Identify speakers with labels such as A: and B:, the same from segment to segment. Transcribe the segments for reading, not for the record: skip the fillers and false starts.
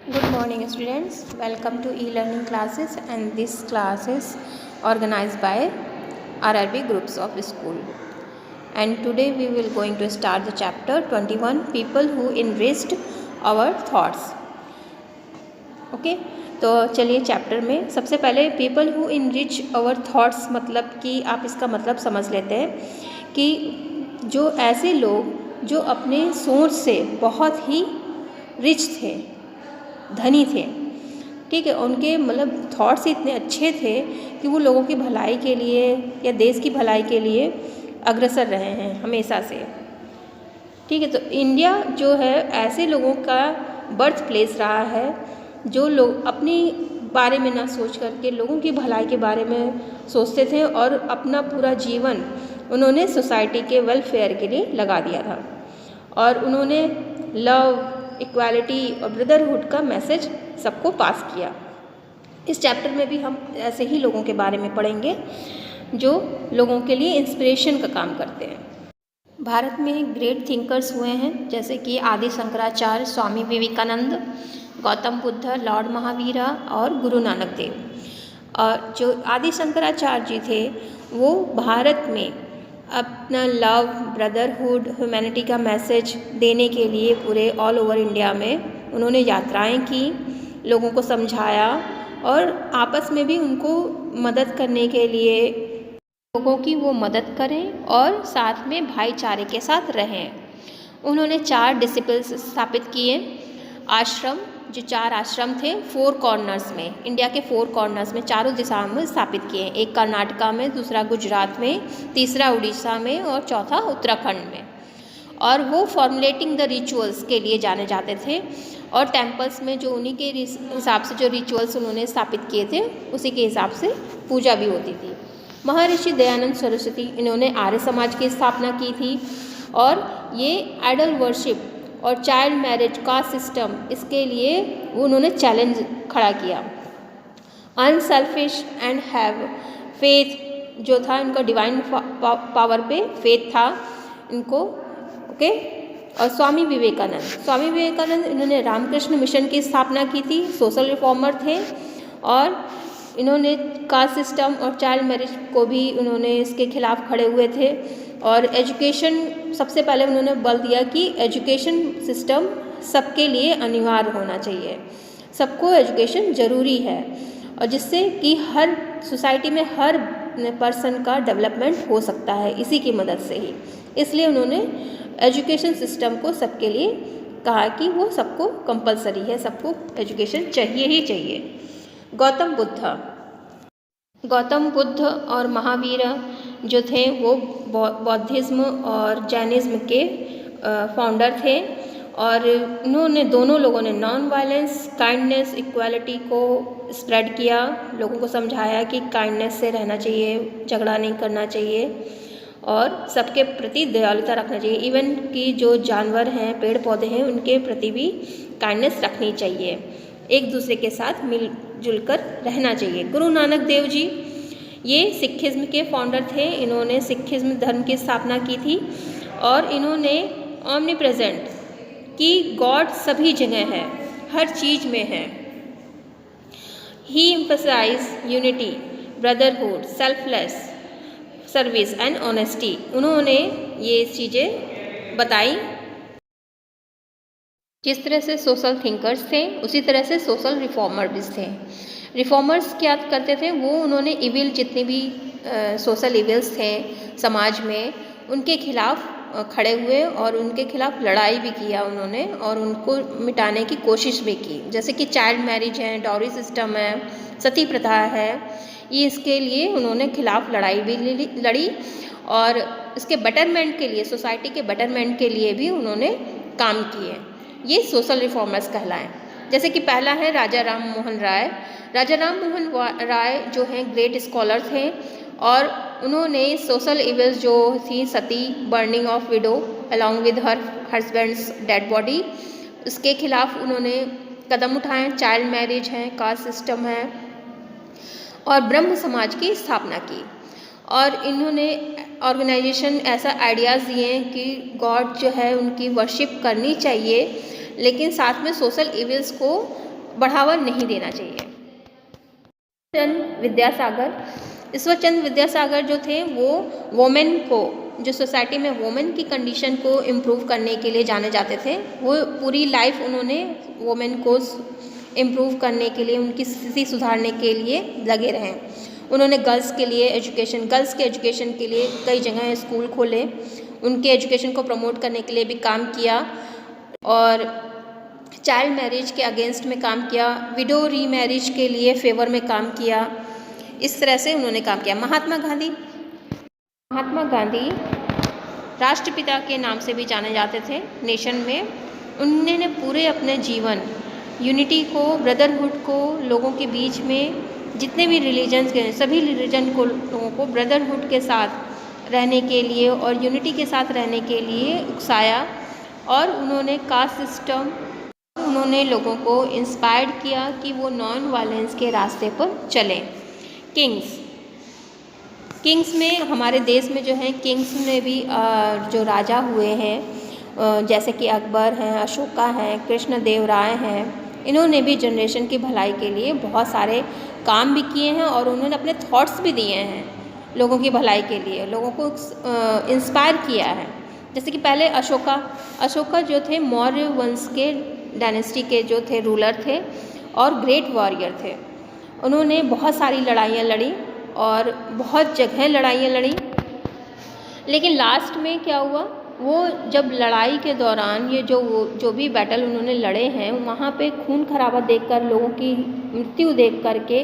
A: Good morning students, welcome to e-learning classes and this class is organized by R.R.B groups of school and today we will going to start the chapter 21 people who enriched our thoughts. Okay तो चलिए chapter में सबसे पहले people who enrich our thoughts मतलब कि आप इसका मतलब समझ लेते हैं कि जो ऐसे लोग जो अपने सोच से बहुत ही रिच थे, धनी थे, ठीक है, उनके मतलब थॉट्स इतने अच्छे थे कि वो लोगों की भलाई के लिए या देश की भलाई के लिए अग्रसर रहे हैं हमेशा से। ठीक है, तो इंडिया जो है ऐसे लोगों का बर्थ प्लेस रहा है जो लोग अपनी बारे में ना सोच करके लोगों की भलाई के बारे में सोचते थे और अपना पूरा जीवन उन्होंने सोसाइटी के वेलफेयर के लिए लगा दिया था और उन्होंने लव, इक्वालिटी और ब्रदरहुड का मैसेज सबको पास किया। इस चैप्टर में भी हम ऐसे ही लोगों के बारे में पढ़ेंगे जो लोगों के लिए इंस्पिरेशन का काम करते हैं। भारत में ग्रेट थिंकर्स हुए हैं जैसे कि आदि शंकराचार्य, स्वामी विवेकानंद, गौतम बुद्ध, लॉर्ड महावीरा और गुरु नानक देव। और जो आदि शंकराचार्य जी थे वो भारत में अपना लव, ब्रदरहुड, ह्यूमैनिटी का मैसेज देने के लिए पूरे ऑल ओवर इंडिया में उन्होंने यात्राएं की, लोगों को समझाया और आपस में भी उनको मदद करने के लिए लोगों की वो मदद करें और साथ में भाईचारे के साथ रहें। उन्होंने 4 डिसिप्लिन्स स्थापित किए, आश्रम, जो 4 आश्रम थे 4 कॉर्नर्स में, इंडिया के 4 कॉर्नर्स में, चारों दिशाओं में स्थापित किए। एक कर्नाटका में, दूसरा गुजरात में, तीसरा उड़ीसा में और चौथा उत्तराखंड में। और वो फॉर्मुलेटिंग द रिचुअल्स के लिए जाने जाते थे और टेम्पल्स में जो उन्हीं के हिसाब से जो रिचुअल्स उन्होंने स्थापित किए थे उसी के हिसाब से पूजा भी होती थी। महर्षि दयानंद सरस्वती, इन्होंने आर्य समाज की स्थापना की थी और ये आइडल वर्शिप और चाइल्ड मैरिज का सिस्टम, इसके लिए उन्होंने चैलेंज खड़ा किया। अनसेल्फिश एंड हैव फेथ जो था, इनका डिवाइन पावर पे फेथ था इनको, ओके। और स्वामी विवेकानंद इन्होंने रामकृष्ण मिशन की स्थापना की थी, सोशल रिफॉर्मर थे और इन्होंने कास्ट सिस्टम और चाइल्ड मैरिज को भी उन्होंने इसके खिलाफ खड़े हुए थे। और एजुकेशन, सबसे पहले उन्होंने बल दिया कि एजुकेशन सिस्टम सबके लिए अनिवार्य होना चाहिए, सबको एजुकेशन ज़रूरी है और जिससे कि हर सोसाइटी में हर पर्सन का डेवलपमेंट हो सकता है इसी की मदद से ही। इसलिए उन्होंने एजुकेशन सिस्टम को सबके लिए कहा कि वो सबको कंपलसरी है, सबको एजुकेशन चाहिए ही चाहिए। गौतम बुद्ध और महावीर जो थे वो बौद्धिज्म और जैनिज्म के फाउंडर थे और इन्होंने, दोनों लोगों ने नॉन वायलेंस, काइंडनेस, इक्वालिटी को स्प्रेड किया, लोगों को समझाया कि काइंडनेस से रहना चाहिए, झगड़ा नहीं करना चाहिए और सबके प्रति दयालुता रखना चाहिए। इवन कि जो जानवर हैं, पेड़ पौधे हैं, उनके प्रति भी काइंडनेस रखनी चाहिए, एक दूसरे के साथ मिलजुल कर रहना चाहिए। गुरु नानक देव जी ये सिखिज्म के फाउंडर थे, इन्होंने सिखिज्म धर्म की स्थापना की थी और इन्होंने ओमनी प्रेजेंट कि गॉड सभी जगह है, हर चीज़ में है। He emphasize unity, brotherhood, selfless service and honesty, उन्होंने ये चीज़ें बताई। जिस तरह से सोशल थिंकर्स थे उसी तरह से सोशल रिफॉर्मर भी थे। रिफॉर्मर्स क्या करते थे, वो उन्होंने इविल, जितने भी सोशल इविल्स थे समाज में, उनके खिलाफ खड़े हुए और उनके खिलाफ लड़ाई भी किया उन्होंने और उनको मिटाने की कोशिश भी की। जैसे कि चाइल्ड मैरिज है, डॉरी सिस्टम है, सती प्रथा है, ये इसके लिए उन्होंने खिलाफ लड़ाई भी लड़ी और इसके बेटरमेंट के लिए, सोसाइटी के बेटरमेंट के लिए भी उन्होंने काम किए। ये सोशल रिफॉर्मर्स कहलाएं। जैसे कि पहला है राजा राम मोहन राय। राजा राम मोहन राय जो हैं ग्रेट स्कॉलर थे और उन्होंने सोशल इविल्स जो थी, sati, burning of widow along with her husband's dead body, उसके खिलाफ उन्होंने कदम उठाए। चाइल्ड मैरिज है, कास्ट सिस्टम है और ब्रह्म समाज की स्थापना की और इन्होंने ऑर्गेनाइजेशन ऐसा आइडियाज़ दिए हैं कि गॉड जो है उनकी वर्शिप करनी चाहिए लेकिन साथ में सोशल इविल्स को बढ़ावा नहीं देना चाहिए। चंद विद्यासागर, ईश्वरचंद विद्यासागर जो थे वो वोमेन को, जो सोसाइटी में वोमेन की कंडीशन को इम्प्रूव करने के लिए जाने जाते थे। वो पूरी लाइफ उन्होंने वोमेन को इम्प्रूव करने के लिए, उनकी स्थिति सुधारने के लिए लगे रहे। उन्होंने गर्ल्स के एजुकेशन के लिए कई जगह स्कूल खोले, उनके एजुकेशन को प्रमोट करने के लिए भी काम किया और चाइल्ड मैरिज के अगेंस्ट में काम किया, विडो रीमैरिज के लिए फेवर में काम किया। इस तरह से उन्होंने काम किया। महात्मा गांधी राष्ट्रपिता के नाम से भी जाने जाते थे नेशन में। उन्होंने पूरे अपने जीवन यूनिटी को, ब्रदरहुड को, लोगों के बीच में जितने भी रिलीजन्स के, सभी रिलीजन को, लोगों को ब्रदरहुड के साथ रहने के लिए और यूनिटी के साथ रहने के लिए उकसाया। और उन्होंने कास्ट सिस्टम, उन्होंने लोगों को इंस्पायर्ड किया कि वो नॉन वायलेंस के रास्ते पर चलें। किंग्स में हमारे देश में जो है किंग्स में भी जो राजा हुए हैं, जैसे कि अकबर हैं, अशोका हैं, कृष्णदेवराय हैं, इन्होंने भी जनरेशन की भलाई के लिए बहुत सारे काम भी किए हैं और उन्होंने अपने थॉट्स भी दिए हैं लोगों की भलाई के लिए, लोगों को इंस्पायर किया है। जैसे कि पहले अशोका जो थे मौर्य वंश के डायनेस्टी के जो थे रूलर थे और ग्रेट वॉरियर थे। उन्होंने बहुत सारी लड़ाइयाँ लड़ी और बहुत जगह लड़ाइयाँ लड़ी, लेकिन लास्ट में क्या हुआ, वो जब लड़ाई के दौरान ये जो भी बैटल उन्होंने लड़े हैं, वहाँ पे खून खराबा देखकर, लोगों की मृत्यु देख करके,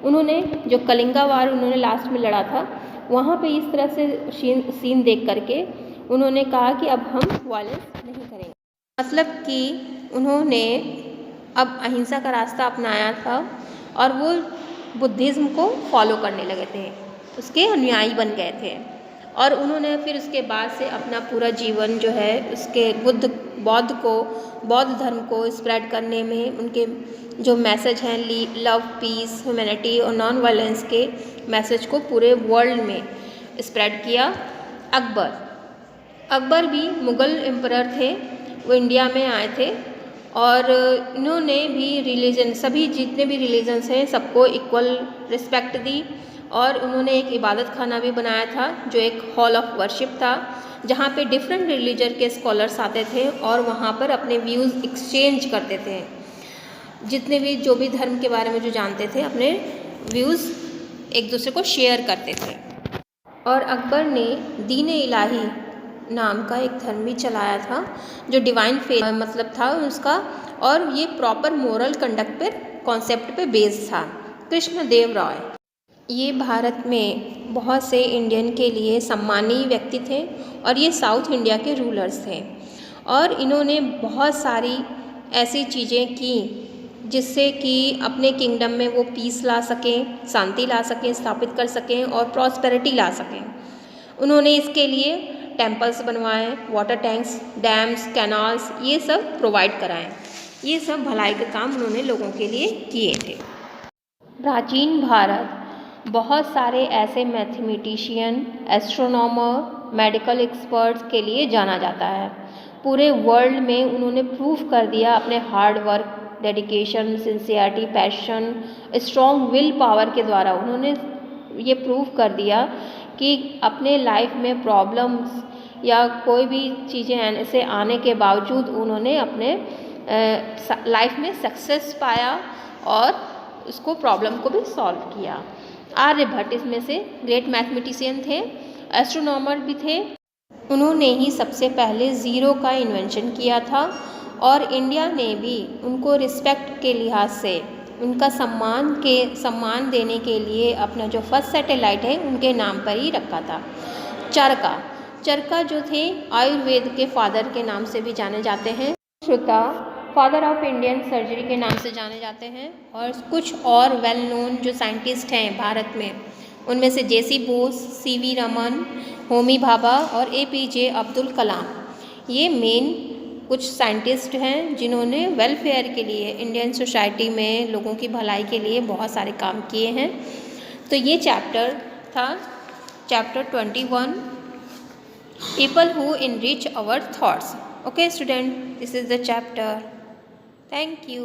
A: उन्होंने जो कलिंगा वार उन्होंने लास्ट में लड़ा था, वहाँ पे इस तरह से सीन देख करके उन्होंने कहा कि अब हम वायलेंस नहीं करेंगे। मतलब कि उन्होंने अब अहिंसा का रास्ता अपनाया था और वो बुद्धिज़्म को फॉलो करने लगे थे, उसके अनुयायी बन गए थे। और उन्होंने फिर उसके बाद से अपना पूरा जीवन जो है उसके बौद्ध धर्म को स्प्रेड करने में, उनके जो मैसेज हैं लव, पीस, ह्यूमैनिटी और नॉन वायलेंस के मैसेज को पूरे वर्ल्ड में स्प्रेड किया। अकबर भी मुग़ल एम्परर थे, वो इंडिया में आए थे और इन्होंने भी सभी जितने भी रिलीजन्स हैं सबको इक्वल रिस्पेक्ट दी। और उन्होंने एक इबादत खाना भी बनाया था जो एक हॉल ऑफ वर्शिप था, जहाँ पे डिफरेंट रिलीजन के स्कॉलर्स आते थे और वहाँ पर अपने व्यूज़ एक्सचेंज करते थे। जितने भी जो भी धर्म के बारे में जो जानते थे, अपने व्यूज़ एक दूसरे को शेयर करते थे। और अकबर ने दीन इलाही नाम का एक धर्म भी चलाया था जो डिवाइन फेथ मतलब था उसका, और ये प्रॉपर मोरल कंडक्ट पर कॉन्सेप्ट पे बेस्ड था। कृष्णदेवराय ये भारत में बहुत से इंडियन के लिए सम्मानीय व्यक्ति थे और ये साउथ इंडिया के रूलर्स थे और इन्होंने बहुत सारी ऐसी चीज़ें की जिससे कि अपने किंगडम में वो पीस ला सकें, शांति ला सकें, स्थापित कर सकें और प्रॉस्पेरिटी ला सकें। उन्होंने इसके लिए टेम्पल्स बनवाए, वाटर टैंक्स, डैम्स, कैनाल्स, ये सब प्रोवाइड कराएं। ये सब भलाई के काम उन्होंने लोगों के लिए किए थे। प्राचीन भारत बहुत सारे ऐसे मैथमेटिशियन, एस्ट्रोनॉमर, मेडिकल एक्सपर्ट्स के लिए जाना जाता है। पूरे वर्ल्ड में उन्होंने प्रूव कर दिया अपने hard work, dedication, sincerity, passion, strong will power के द्वारा उन्होंने ये प्रूव कर दिया कि अपने लाइफ में प्रॉब्लम्स या कोई भी चीज़ें ऐसे आने के बावजूद उन्होंने अपने लाइफ में सक्सेस पाया और उसको प्रॉब्लम को भी सॉल्व किया। आर्यभट्ट इसमें से ग्रेट मैथमेटिशियन थे, एस्ट्रोनॉमर भी थे। उन्होंने ही सबसे पहले ज़ीरो का इन्वेंशन किया था और इंडिया ने भी उनको रिस्पेक्ट के लिहाज से उनका सम्मान देने के लिए अपना जो फर्स्ट सैटेलाइट है उनके नाम पर ही रखा था। चरका जो थे आयुर्वेद के फादर के नाम से भी जाने जाते हैं। श्रुता फादर ऑफ इंडियन सर्जरी के नाम से जाने जाते हैं। और कुछ और वेल नोन जो साइंटिस्ट हैं भारत में, उनमें से जेसी बोस, सीवी रमन, होमी भाभा और एपीजे अब्दुल कलाम, ये मेन कुछ साइंटिस्ट हैं जिन्होंने वेलफेयर के लिए, इंडियन सोसाइटी में लोगों की भलाई के लिए बहुत सारे काम किए हैं। तो ये चैप्टर था chapter 21, people who enrich our thoughts. Okay student, this is the chapter. Thank you.